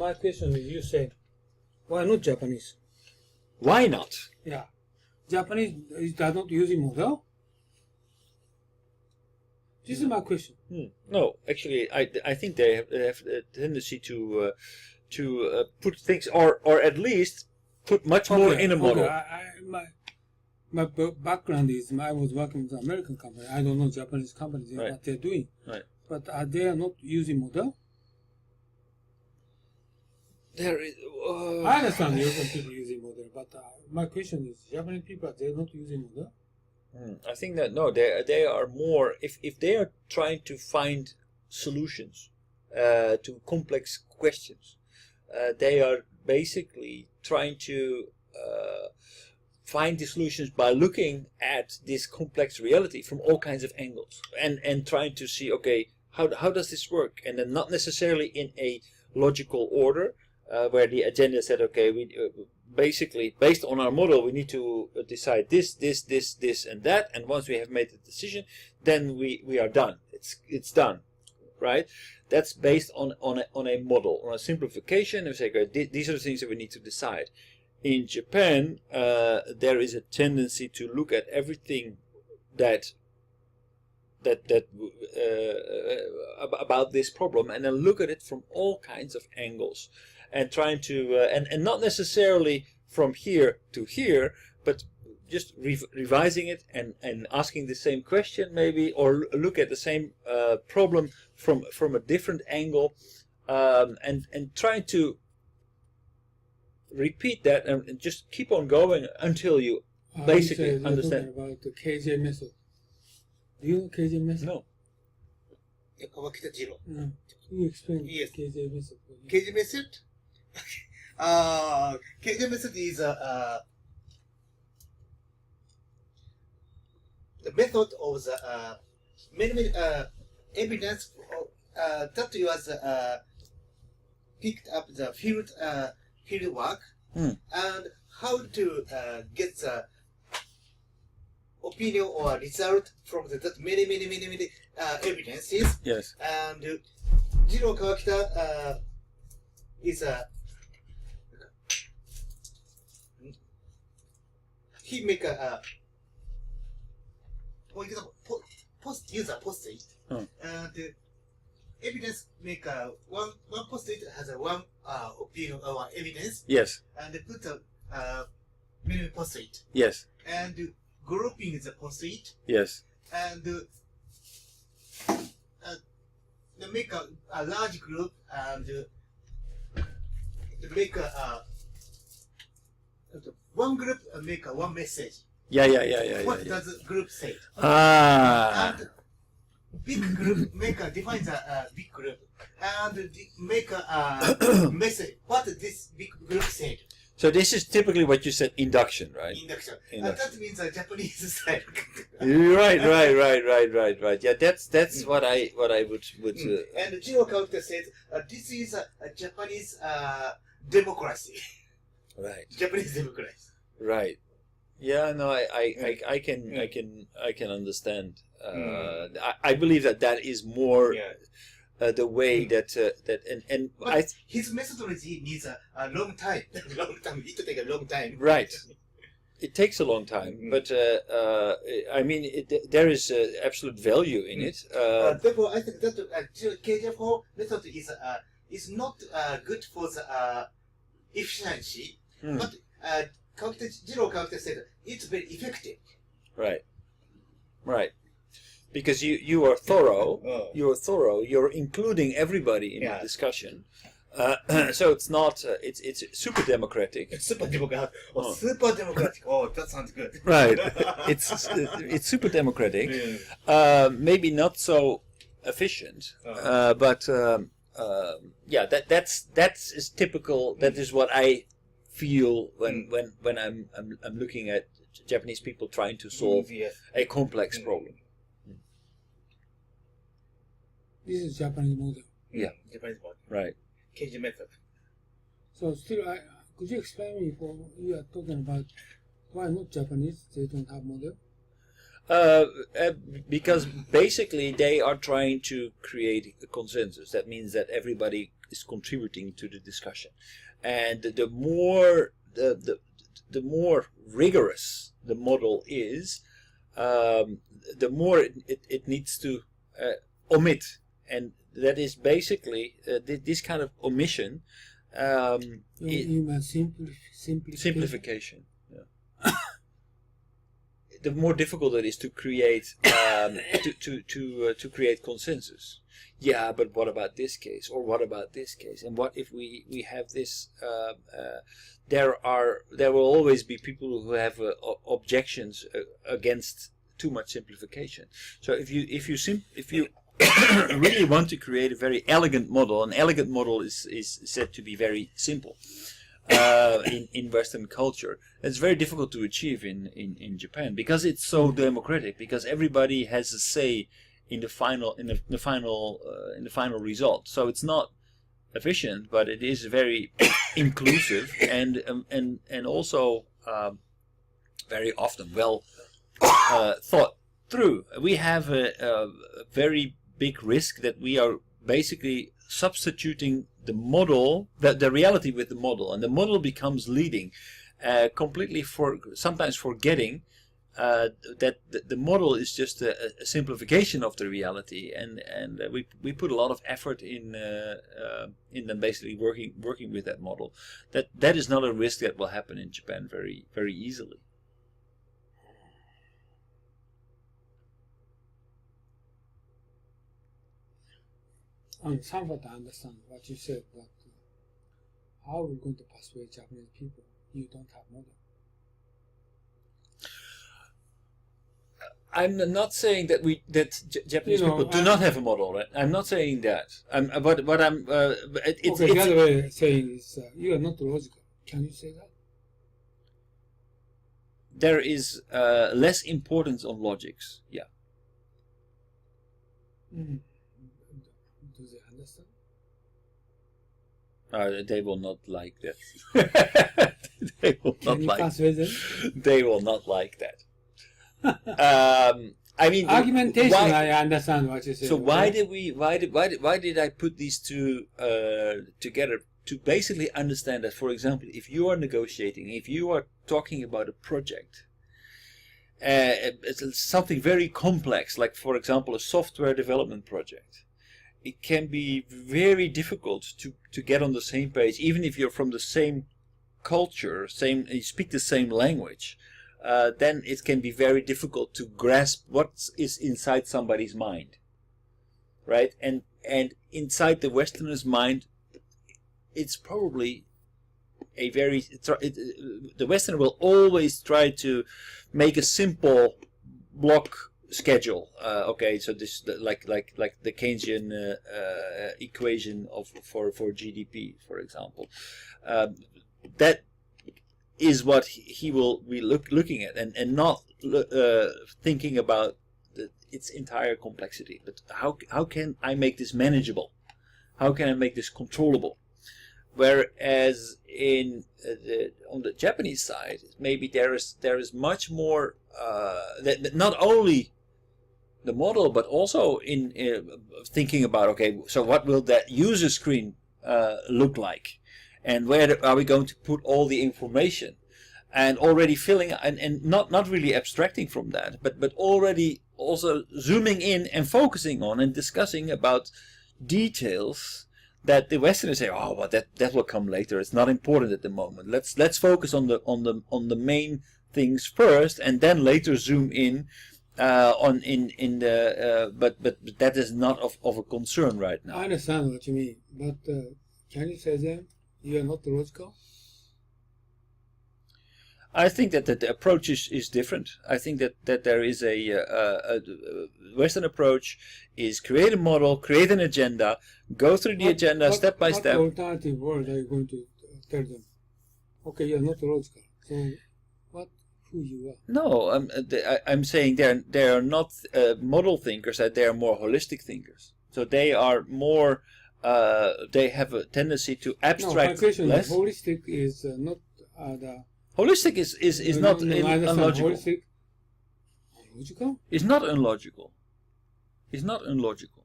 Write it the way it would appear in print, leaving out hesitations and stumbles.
my question is, you say, why not Japanese? Why not? Yeah. Japanese does not use model? This is my question. No, actually, I think they have a tendency to put things, or at least put much more in a model. Okay. My background is I was working with an American company. I don't know Japanese companies, Right. what they're doing. Right. But they are not using model? There is. I understand European people using model, but my question is, Japanese people, they're not using model? I think that no, they are more, if they are trying to find solutions to complex questions, they are basically trying to find the solutions by looking at this complex reality from all kinds of angles and trying to see, okay, how does this work, and then not necessarily in a logical order, where the agenda said, okay, we basically, based on our model, we need to decide this, and that, and once we have made the decision, then we are done. It's done, right? That's based on a model, on a simplification, and say, okay, these are the things that we need to decide. In Japan, there is a tendency to look at everything that about this problem, and then look at it from all kinds of angles, and trying to and not necessarily from here to here, but just revising it and asking the same question maybe, or look at the same problem from a different angle, and trying to repeat that and just keep on going until you basically understand. About the KJ method. Do you know KJ method? No. No. You explain Yes. KJ method. KJ method? KJ method is the method of the many evidence that was picked up the field work, and how to get the opinion or result from that many evidences. Yes. And Jiro Kawakita is he make a for example user post-it, and evidence make one post-it has a one opinion or evidence. Yes. And they put many post-it. Yes. And grouping the post-it. Yes. And they make a large group, and they make one group make one message. Yeah. What does the group say? Ah. And big group define the big group, and make a message. What this big group said. So this is typically what you said, induction, right? Induction. And that means a Japanese style. Right. Yeah, that's what I would. And Jiro Kawakita says this is a Japanese democracy. Right. Japanese democracy. Right. Yeah. No, I can understand. I believe that is more the way that his methodology needs a long time. It will take a long time. Right. It takes a long time, but I mean, there is absolute value in it. Therefore, I think that KJ4 method is not good for the efficiency, but Jiro Kawakita said it's very effective. Right. Because you are thorough. You're thorough. You're including everybody in the discussion. So it's not. It's super democratic. Super democratic. Super democratic. Oh, that sounds good. Right. It's super democratic. Maybe not so efficient. But yeah, that's is typical. That is what I feel when I'm looking at Japanese people trying to solve a complex problem. This is Japanese model. Yeah. Japanese model. Right. KJ method. So still, could you explain me, for you are talking about why not Japanese? They don't have model. Because basically they are trying to create a consensus. That means that everybody is contributing to the discussion, and the more the more rigorous the model is, the more it needs to omit, and that is basically this kind of omission. You mean Simplification. Yeah. The more difficult it is to create to create consensus. Yeah, but what about this case, or what about this case, and what if we have this? There will always be people who have objections against too much simplification. So if you really want to create a very elegant model, an elegant model is said to be very simple. In Western culture, it's very difficult to achieve in Japan, because it's so democratic, because everybody has a say in the final result. So it's not efficient, but it is very inclusive and also very often well thought through. We have a very big risk that we are basically substituting the model, the reality with the model, and the model becomes leading, completely sometimes forgetting that the model is just a simplification of the reality, and we put a lot of effort in them basically working with that model. That is not a risk that will happen in Japan very, very easily. Somewhat I understand what you said, but how are we going to persuade Japanese people? You don't have model. I'm not saying that Japanese people do not have a model. Right? I'm not saying that. But I'm. The other way of saying is you are not logical. Can you say that? There is less importance on logics. Yeah. Mm. Do they understand? They will not like that. They will not like. They will not like that. I mean, argumentation. I understand what you say. So why did I put these two together? To basically understand that, for example, if you are negotiating, if you are talking about a project, it's something very complex, like for example a software development project, it can be very difficult to get on the same page, even if you're from the same culture, you speak the same language. Then it can be very difficult to grasp what is inside somebody's mind, right? And inside the Westerner's mind, it's probably the Westerner will always try to make a simple block schedule. Okay, so this like the Keynesian equation for GDP, for example. That is what he will be looking at, and not thinking about its entire complexity. But how can I make this manageable? How can I make this controllable? Whereas on the Japanese side, maybe there is much more that not only the model, but also in thinking about, okay, so what will that user screen look like? And where are we going to put all the information? And already filling and not really abstracting from that, but already also zooming in and focusing on and discussing about details that the Westerners say, oh, well, that will come later. It's not important at the moment. Let's focus on the main things first, and then later zoom in but that is not of a concern right now. I understand what you mean, but can you say then you are not logical? I think that the approach is different. I think that there is a Western approach is create a model, create an agenda, go through the agenda step by step. What alternative word are you going to tell them? Okay, you are not logical. So who you are? No, I'm saying they are not model thinkers. They are more holistic thinkers. So they are more. They have a tendency to abstract. No, my question less. Is holistic is not the. Holistic is not illogical. logical? It's not unlogical. It's not unlogical.